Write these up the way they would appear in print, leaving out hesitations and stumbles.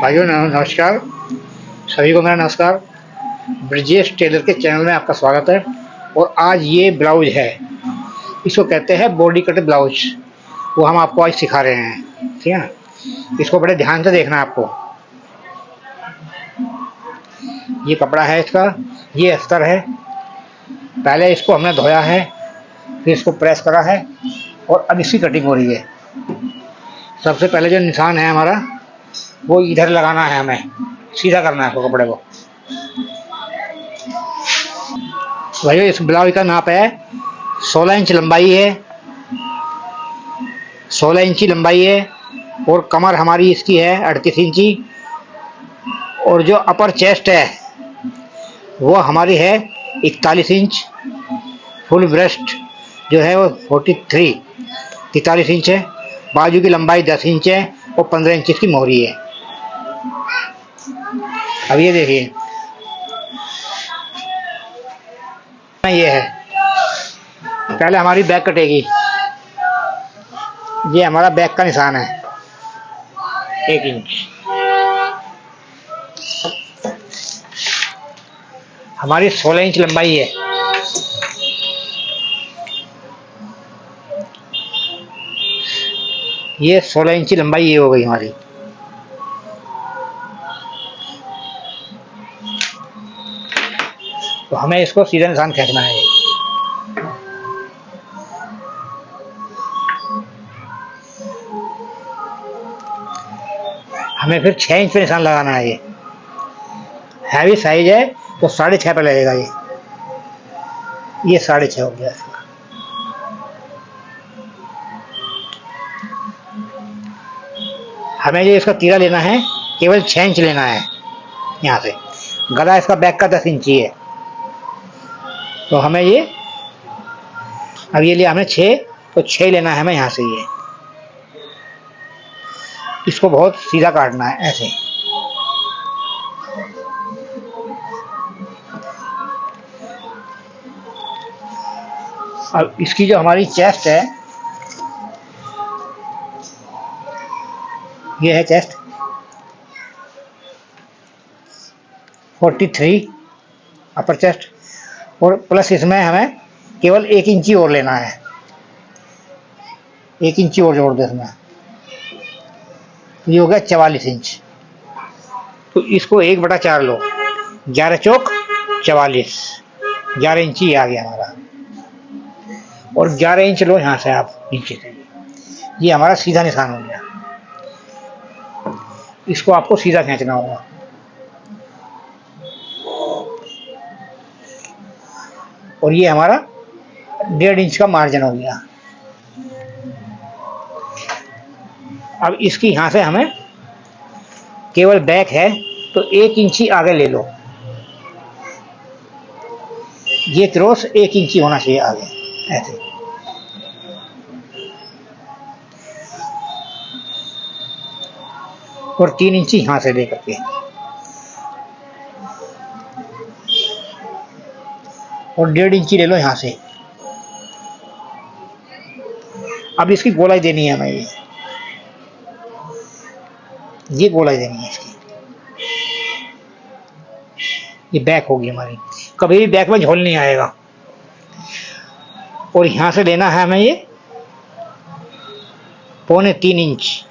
भाइयों नमस्कार। सभी को मेरा नमस्कार। ब्रजेश टेलर के चैनल में आपका स्वागत है। और आज ये ब्लाउज है, इसको कहते हैं बॉडी कट ब्लाउज। वो हम आपको आज सिखा रहे हैं, ठीक है ना। इसको बड़े ध्यान से देखना है आपको। ये कपड़ा है इसका, ये अस्तर है। पहले इसको हमने धोया है, फिर इसको प्रेस करा है और अब इसकी कटिंग हो रही है। सबसे पहले जो निशान है हमारा, वो इधर लगाना है, हमें सीधा करना है कपड़े को। भैया इस ब्लाउज का नाप है 16 इंच लंबाई है, 16 इंची लंबाई है। और कमर हमारी इसकी है 38 इंची। और जो अपर चेस्ट है वो हमारी है 41 इंच। फुल ब्रेस्ट जो है वो 43 इंच है। बाजू की लंबाई 10 इंच है और 15 इंच की मोहरी है। अब ये देखिए, ये है। पहले हमारी बैक कटेगी। ये हमारा बैक का निशान है 1 इंच। हमारी 16 इंच लंबाई है। ये 16 इंची लंबाई ये हो गई हमारी। तो हमें इसको सीधा निशान खींचना है। हमें फिर 6 इंच पे निशान लगाना है। ये हैवी साइज है तो 6.5 पे लगेगा। ये 6.5 हो गया। हमें ये इसका तीरा लेना है, केवल 6 इंच लेना है यहाँ से। गला इसका बैक का 10 इंची है। तो हमें ये अब ये लिया हमें 6, तो 6 लेना है हमें यहाँ से। ये इसको बहुत सीधा काटना है ऐसे। अब इसकी जो हमारी चेस्ट है, ये है चेस्ट 43 अपर चेस्ट। और प्लस इसमें हमें केवल 1 इंची और लेना है। 1 इंची और जोड़ दे इसमें। ये हो गया 44 इंच। तो इसको 1/4 लो। 11 चौक 44, 11 इंची आ गया हमारा। और 11 इंच लो यहाँ से आप नीचे से। ये हमारा सीधा निशान हो गया। इसको आपको सीधा खींचना होगा। और ये हमारा 1.5 इंच का मार्जिन हो गया। अब इसकी यहाँ से हमें केवल बैक है तो 1 इंची आगे ले लो। ये क्रॉस 1 इंची होना चाहिए आगे ऐसे। और 3 इंची यहाँ से लेकर के। और 1.5 इंची ले लो यहाँ से। अब इसकी गोलाई देनी है हमें। ये गोलाई देनी है इसकी। ये बैक होगी हमारी। कभी भी बैक में झोल नहीं आएगा। और यहाँ से लेना है हमें ये 3.25 इंच।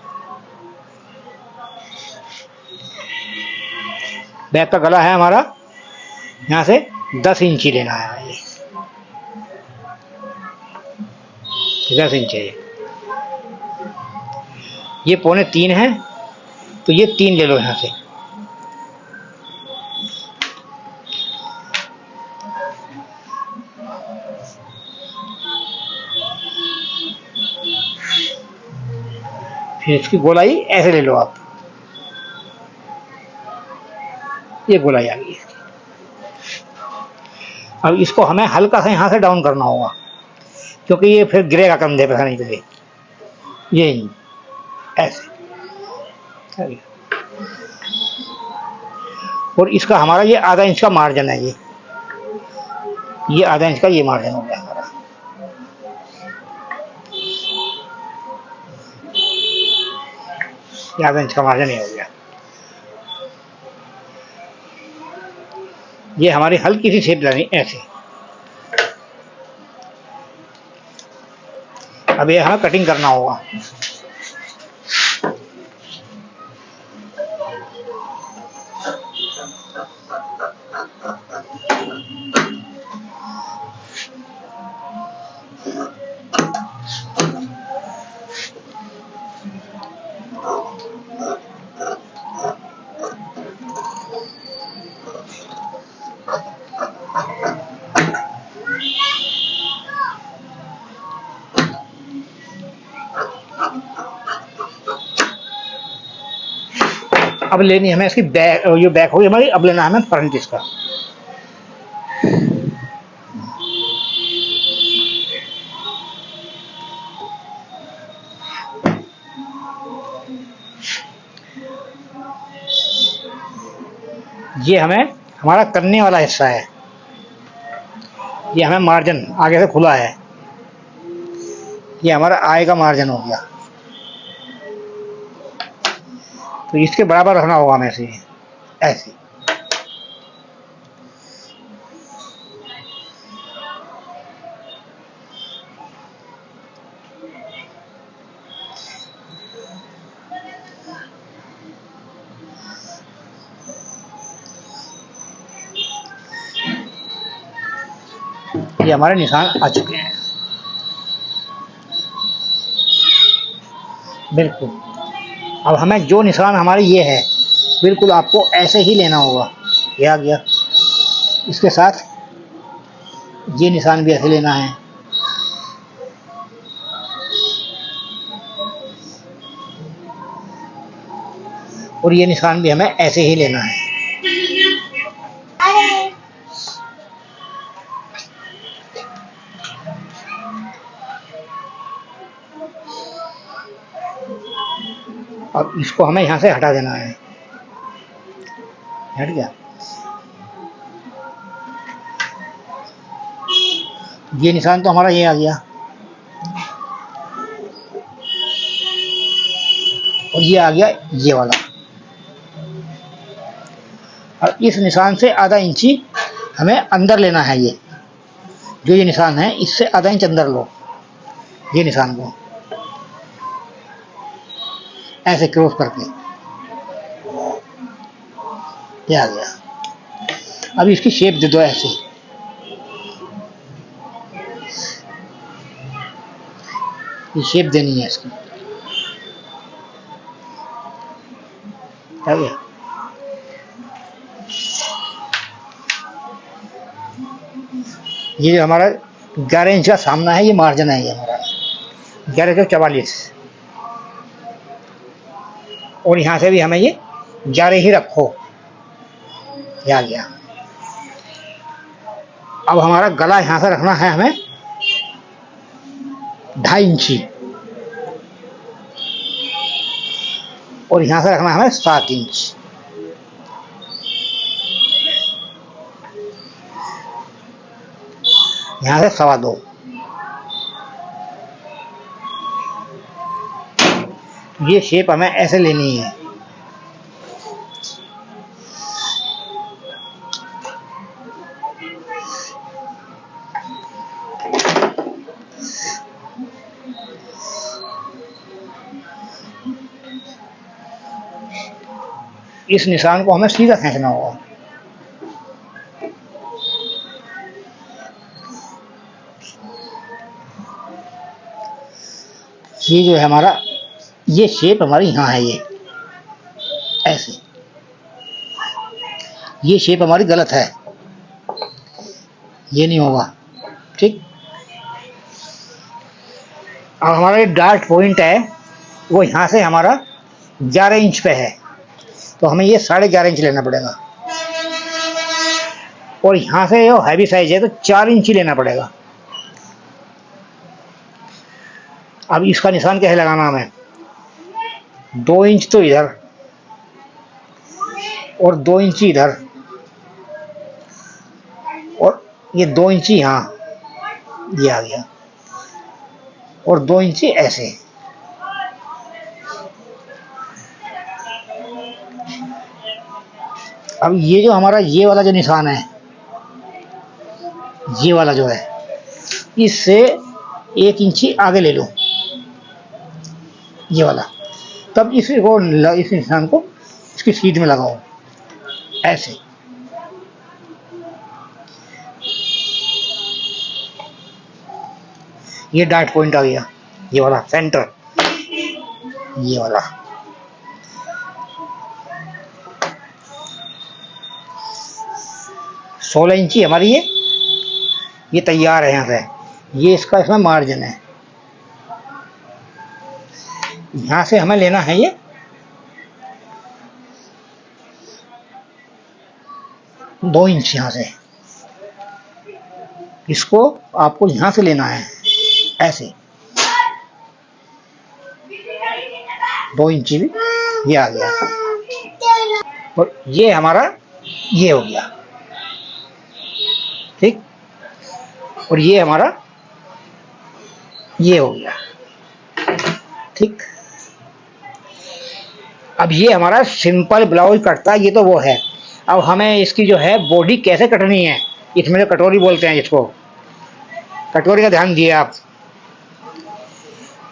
बैक का गला है हमारा, यहाँ से 10 इंची लेना है। ये 10 इंच है। ये 3.25 है तो ये 3 ले लो यहाँ से। फिर इसकी गोलाई ऐसे ले लो आप। ये गोलाई आ गई इसकी। अब इसको हमें हल्का सा यहाँ से डाउन करना होगा, क्योंकि ये फिर गिरेगा कंधे पे नहीं तो। ये ऐसे। और इसका हमारा ये आधा इंच का मार्जिन है। ये आधा इंच का ये मार्जिन हो गया हमारा। ये आधा इंच का मार्जिन ही हो गया। ये हमारी हल्की सी शेप डाली ऐसे। अब ये हमें कटिंग करना होगा। अब लेनी हमें इसकी बैक, ये बैक होगी हमारी। अब लेना हमें फ्रंट इसका। ये हमें हमारा करने वाला हिस्सा है। ये हमें मार्जिन आगे से खुला है, ये हमारा आय का मार्जिन हो गया। तो इसके बराबर रखना होगा हमें ऐसे। ये हमारे निशान आ चुके हैं बिल्कुल। अब हमें जो निशान हमारे ये है बिल्कुल आपको ऐसे ही लेना होगा। ये आ गया, इसके साथ ये निशान भी ऐसे लेना है। और ये निशान भी हमें ऐसे ही लेना है। अब इसको हमें यहाँ से हटा देना है। हट गया। ये निशान तो हमारा ये आ गया, और ये आ गया ये वाला। और इस निशान से आधा इंची हमें अंदर लेना है। ये जो ये निशान है इससे आधा इंच अंदर लो ये निशान को, ऐसे क्रॉस करके। ये आ गया। अब इसकी शेप दे दो ऐसे। ये शेप देनी है इसकी। आ गया। ये जो हमारा 11 इंच का सामना है, ये मार्जिन है। ये हमारा 1144। और यहाँ से भी हमें ये 11 ही रखो। ये आ गया। अब हमारा गला यहाँ से रखना है हमें 2.5 इंची, और यहाँ से रखना है हमें 7 इंच। यहाँ से 2.25। ये शेप हमें ऐसे लेनी है। इस निशान को हमें सीधा खींचना होगा। ये जो है हमारा, ये शेप हमारी यहाँ है। ये ऐसे, ये शेप हमारी गलत है, ये नहीं होगा। ठीक। अब हमारा ये डार्ट पॉइंट है वो यहाँ से हमारा 11 इंच पे है, तो हमें ये 11.5 इंच लेना पड़ेगा। और यहाँ से जो हैवी साइज है तो 4 इंच ही लेना पड़ेगा। अब इसका निशान कैसे लगाना हमें? 2 इंच तो इधर और 2 इंच इधर, और ये 2 इंच यहाँ, ये आ गया, और 2 इंच ऐसे। अब ये जो हमारा ये वाला जो निशान है ये वाला जो है इससे 1 इंची आगे ले लो, ये वाला। तब इस निशान को इसकी सीध में लगाओ ऐसे। ये डार्ट पॉइंट आ गया, ये वाला सेंटर, ये वाला। सोलह इंची हमारी ये तैयार है। यहाँ से ये इसका इसमें मार्जिन है। यहाँ से हमें लेना है ये 2 इंच। यहाँ से इसको आपको यहाँ से लेना है ऐसे, 2 इंची भी ये आ गया। और ये हमारा ये हो गया, ठीक। और ये हमारा ये हो गया, ठीक। अब ये हमारा सिंपल ब्लाउज कटता है, ये तो वो है। अब हमें इसकी जो है बॉडी कैसे कटनी है, इसमें जो कटोरी बोलते हैं इसको, कटोरी का ध्यान दिए आप।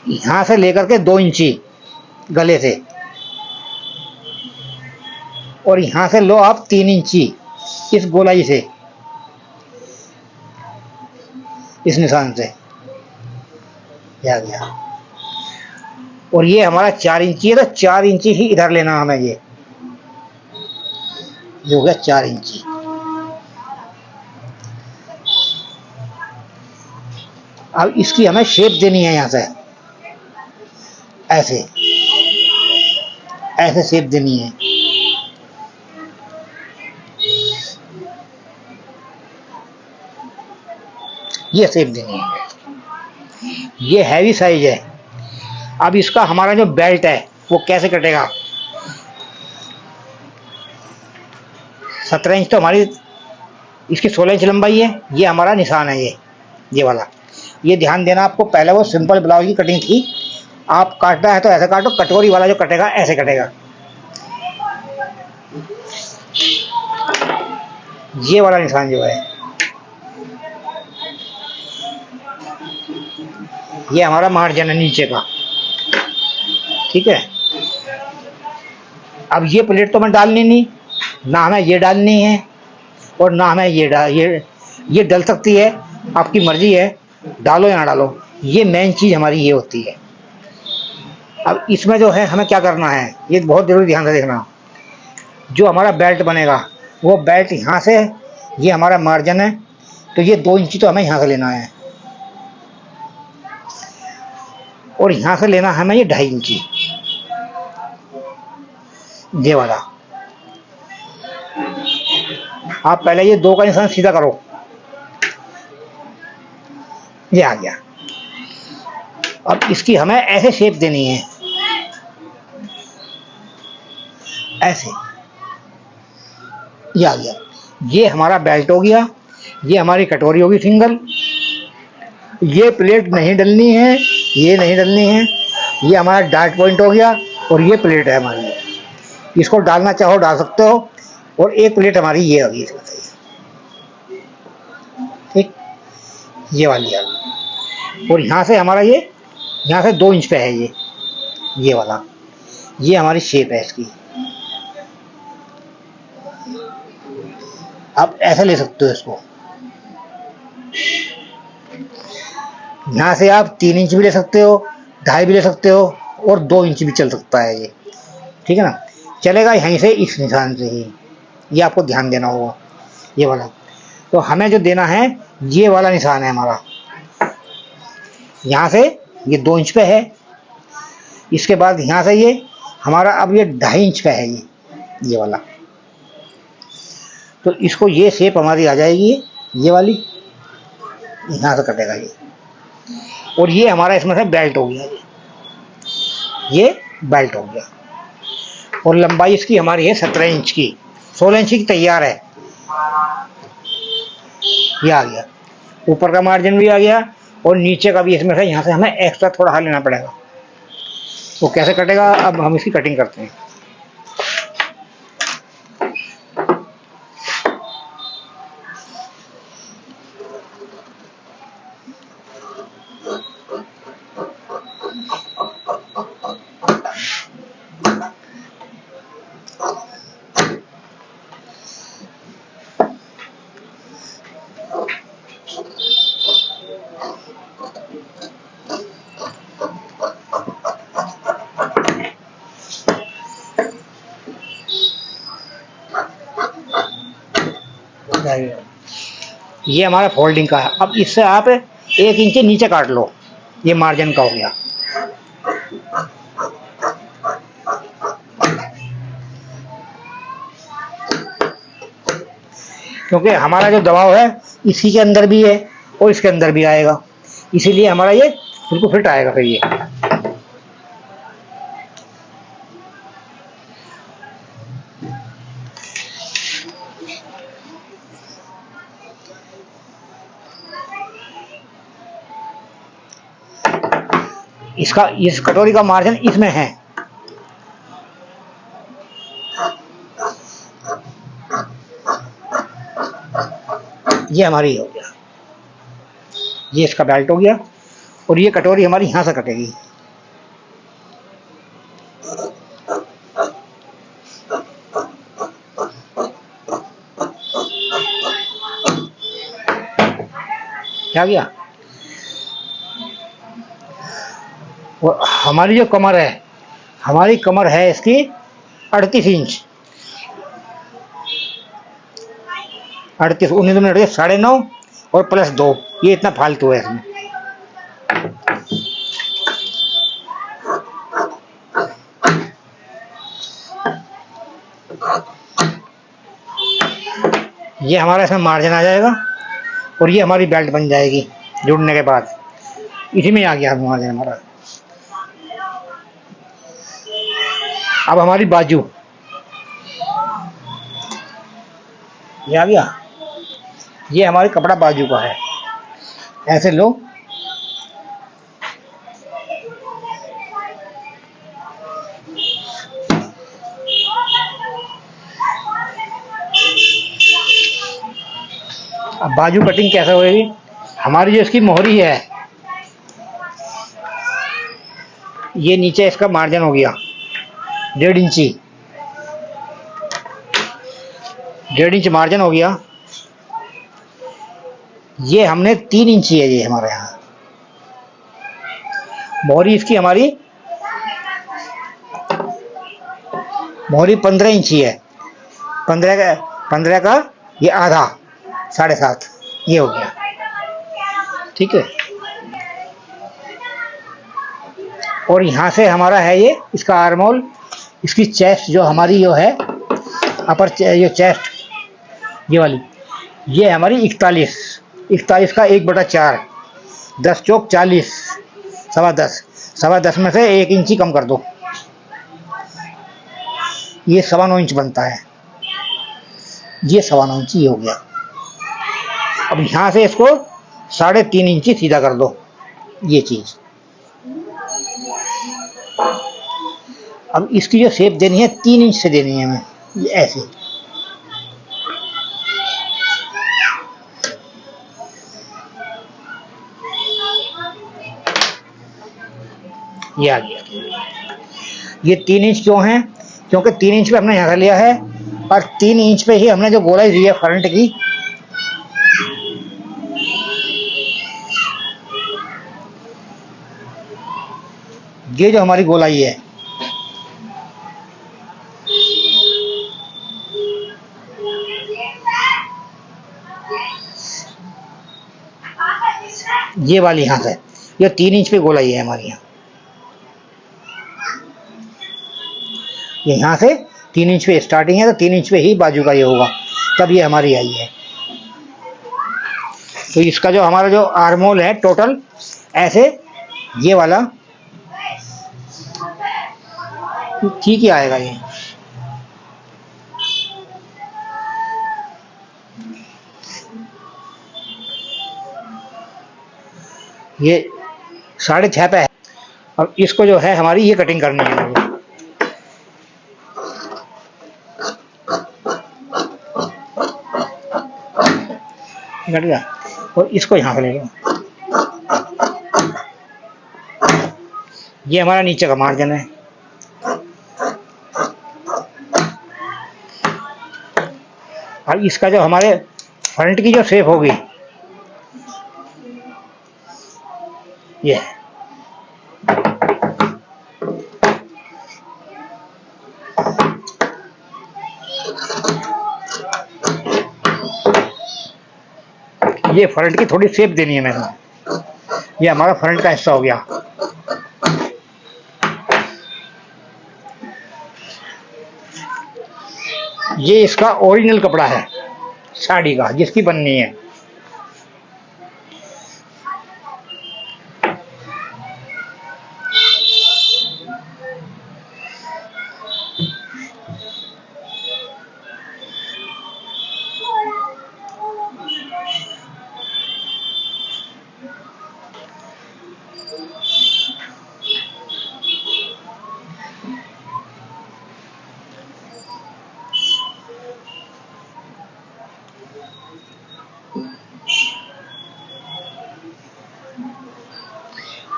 यहाँ से लेकर के 2 इंची गले से, और यहाँ से लो आप 3 इंची इस गोलाई से, इस निशान से, ये आ गया। और ये हमारा 4 इंची है, तो 4 इंची ही इधर लेना हमें। ये हो गया 4 इंची। अब इसकी हमें शेप देनी है, यहाँ से ऐसे ऐसे शेप देनी है। ये शेप देनी है। ये हैवी साइज है। अब इसका हमारा जो बेल्ट है वो कैसे कटेगा। 17 इंच तो हमारी इसकी 16 इंच लंबाई है। ये हमारा निशान है, ये वाला। ये ध्यान देना आपको, पहले वो सिंपल ब्लाउज की कटिंग थी। आप काटना है तो ऐसे काटो, कटोरी वाला जो कटेगा ऐसे कटेगा। ये वाला निशान जो है ये हमारा मार्जिन है नीचे का, ठीक है। अब ये प्लेट तो हमें डालनी नहीं, ना हमें ये डालनी है और ना हमें ये डल सकती है, आपकी मर्जी है, डालो या ना डालो। ये मेन चीज़ हमारी ये होती है। अब इसमें जो है हमें क्या करना है, ये बहुत जरूरी ध्यान से देखना। जो हमारा बेल्ट बनेगा वो बेल्ट यहाँ से, ये हमारा मार्जिन है, तो ये 2 इंची तो हमें यहाँ से लेना है, और यहाँ से लेना है हमें ये 2.5 इंची, ये वाला। आप पहले ये 2 का निशान सीधा करो, ये आ गया। अब इसकी हमें ऐसे शेप देनी है, ऐसे, ये आ गया। ये हमारा बेल्ट हो गया, ये हमारी कटोरी होगी सिंगल। ये प्लेट नहीं डलनी है, ये नहीं डलनी है। ये हमारा डार्ट पॉइंट हो गया, और ये प्लेट है हमारी। इसको डालना चाहो डाल सकते हो, और एक प्लेट हमारी ये होगी, ठीक, ये वाली आ गई। और यहाँ से हमारा यहाँ से 2 इंच पे है ये वाला। ये हमारी शेप है इसकी। आप ऐसे ले सकते हो इसको। यहाँ से आप 3 इंच भी ले सकते हो, 2.5 भी ले सकते हो, और 2 इंच भी चल सकता है ये, ठीक है ना। चलेगा यहीं से, इस निशान से ही। ये आपको ध्यान देना होगा, ये वाला। तो हमें जो देना है ये वाला निशान है हमारा। यहाँ से ये 2 इंच पे है। इसके बाद यहाँ से ये हमारा अब ये 2.5 इंच का है, ये वाला। तो इसको ये शेप हमारी आ जाएगी, ये वाली, यहाँ से कटेगा ये। और ये हमारा इसमें से बेल्ट हो गया, ये बेल्ट हो गया। और लंबाई इसकी हमारी है 17 इंच की, 16 इंच की तैयार है। ये आ गया, ऊपर का मार्जिन भी आ गया, और नीचे का भी इसमें से यहाँ से हमें एक्स्ट्रा थोड़ा लेना पड़ेगा। वो कैसे कटेगा, अब हम इसकी कटिंग करते हैं। ये हमारा फोल्डिंग का है। अब इससे आप 1 इंच नीचे काट लो, ये मार्जिन का हो गया। क्योंकि हमारा जो दबाव है इसी के अंदर भी है और इसके अंदर भी आएगा, इसीलिए हमारा ये बिल्कुल फिट आएगा। फिर ये इसका, इस कटोरी का मार्जिन इसमें है। ये हमारी हो गया, ये इसका बेल्ट हो गया और ये कटोरी हमारी यहां से कटेगी। क्या गया? और हमारी जो कमर है, हमारी कमर है इसकी 38 इंच, 38, 19 मिनट 9.5 और +2, ये इतना फालतू है इसमें। ये हमारा इसमें मार्जिन आ जाएगा और ये हमारी बेल्ट बन जाएगी जुड़ने के बाद। इसी में आ गया मार्जिन हमारा। अब हमारी बाजू, ये आ गया, ये हमारी कपड़ा बाजू का है। ऐसे लो, अब बाजू कटिंग कैसे होगी? हमारी जो इसकी मोहरी है, ये नीचे इसका मार्जिन हो गया 1.5 इंची, 1.5 इंच मार्जिन हो गया। ये हमने 3 इंची है ये हमारे यहाँ मोहरी। इसकी हमारी मोहरी 15 इंची है। 15 का ये आधा, 7.5, ये हो गया। ठीक है। और यहाँ से हमारा है ये इसका आर्मोल, इसकी चेस्ट जो हमारी जो है अपर ये चेस्ट, ये वाली, ये हमारी 41 का 1/4, 10 चौक 40, 10.25 में से 1 इंची कम कर दो, ये 9.25 इंच बनता है। ये 9.25 इंची हो गया। अब यहाँ से इसको 3.5 इंची सीधा कर दो, ये चीज। अब इसकी जो शेप देनी है 3 इंच से देनी है हमें, ये ऐसे। ये आ गया। ये 3 इंच क्यों है? क्योंकि 3 इंच पे हमने यहाँ लिया है और 3 इंच पे ही हमने जो गोलाई दी है फ्रंट की, ये जो हमारी गोलाई है, ये वाली यहाँ से, ये 3 इंच पे गोलाई है हमारी। यहाँ से 3 इंच पे स्टार्टिंग है, तो 3 इंच पे ही बाजू का ये होगा, तब ये हमारी आई है। तो इसका जो हमारा जो आर्मोल है टोटल ऐसे, ये वाला ठीक ही आएगा। ये 6.5 पे है। अब इसको जो है हमारी ये कटिंग करनी है, कट गया। और इसको यहाँ से ले लो, ये हमारा नीचे का मार्जिन है। और इसका जो हमारे फ्रंट की जो शेप होगी, ये ये फ्रंट की थोड़ी शेप देनी है मैंने। ये हमारा फ्रंट का हिस्सा हो गया। ये इसका ओरिजिनल कपड़ा है साड़ी का, जिसकी बननी है।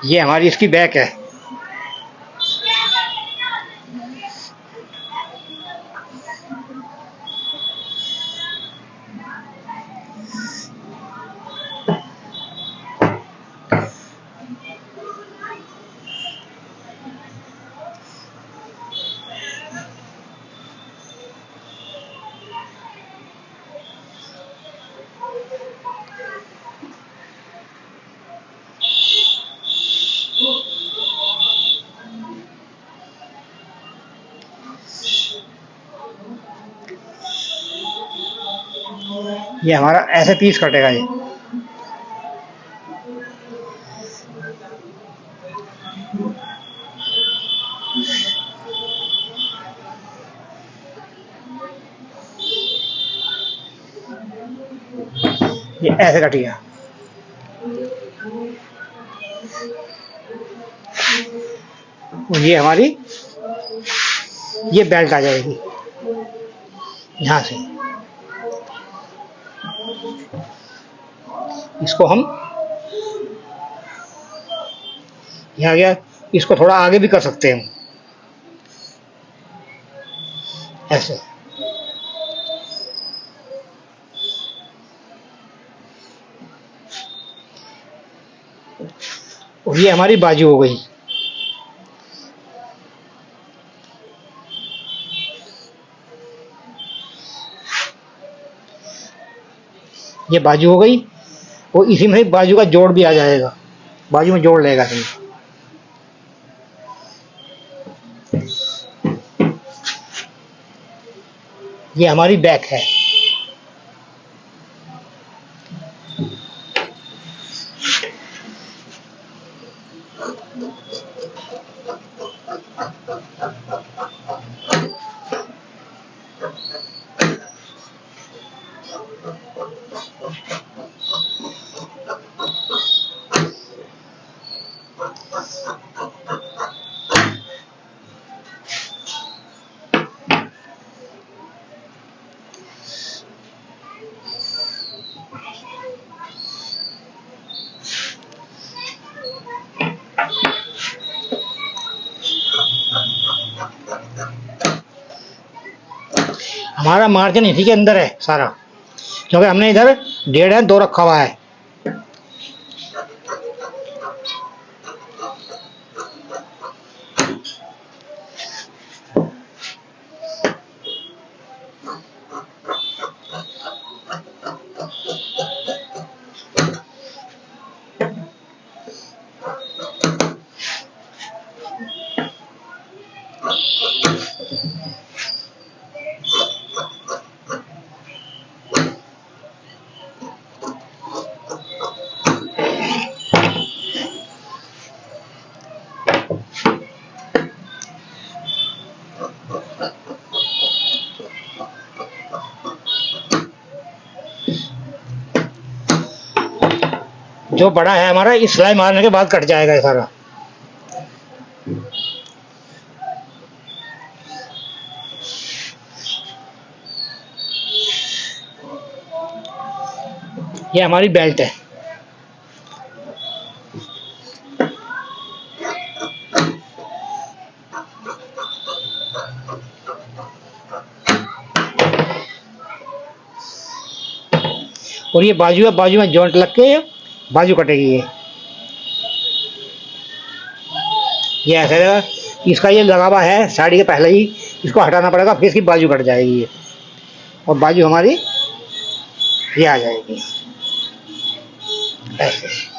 ये हमारी इसकी बैक है। ये हमारा ऐसे पीस कटेगा। ये ऐसे कटिएगा। ये हमारी ये बेल्ट आ जाएगी यहाँ से। इसको हम यहाँ गया, इसको थोड़ा आगे भी कर सकते हैं ऐसे। और ये हमारी बाजू हो गई। ये बाजू हो गई और इसी में बाजू का जोड़ भी आ जाएगा, बाजू में जोड़ लेगा सही। ये हमारी बैक है। हमारा मार्जिन इसी के अंदर है सारा, क्योंकि हमने इधर 1.5 है 2 रखा हुआ है। जो बड़ा है हमारा, इस सिलाई मारने के बाद कट जाएगा ये सारा। ये हमारी बेल्ट है। और ये बाजू है, बाजू में जॉइंट लग के बाजू कटेगी। ये ऐसे रहेगा। इसका ये लगा हुआ है साड़ी के पहले ही, इसको हटाना पड़ेगा, फिर इसकी बाजू कट जाएगी ये, और बाजू हमारी ये आ जाएगी। ऐसे।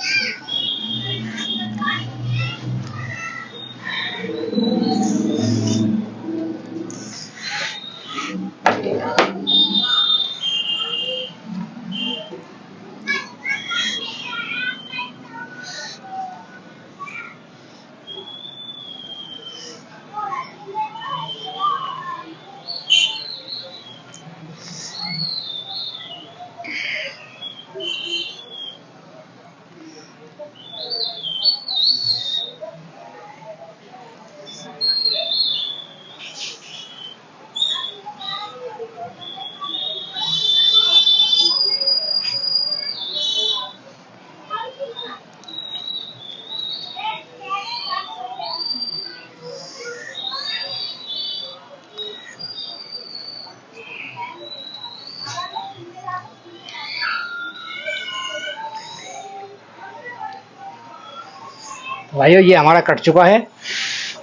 भाइयों ये हमारा कट चुका है।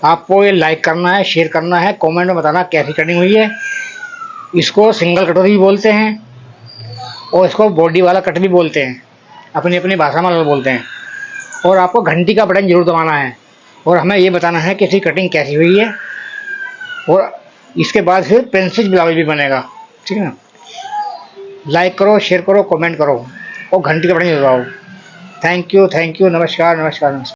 आपको ये लाइक करना है, शेयर करना है, कमेंट में बताना कैसी कटिंग हुई है। इसको सिंगल कटोरी भी बोलते हैं और इसको बॉडी वाला कट भी बोलते हैं, अपनी अपनी भाषा में अलग बोलते हैं। और आपको घंटी का बटन जरूर दबाना है और हमें ये बताना है कि इसकी कटिंग कैसी हुई है। और इसके बाद फिर प्रिंसेस ब्लाउज भी बनेगा, ठीक है ना। लाइक करो, शेयर करो, कमेंट करो और घंटी का बटन दबाओ। थैंक यू, नमस्कार नमस्कार नमस्कार।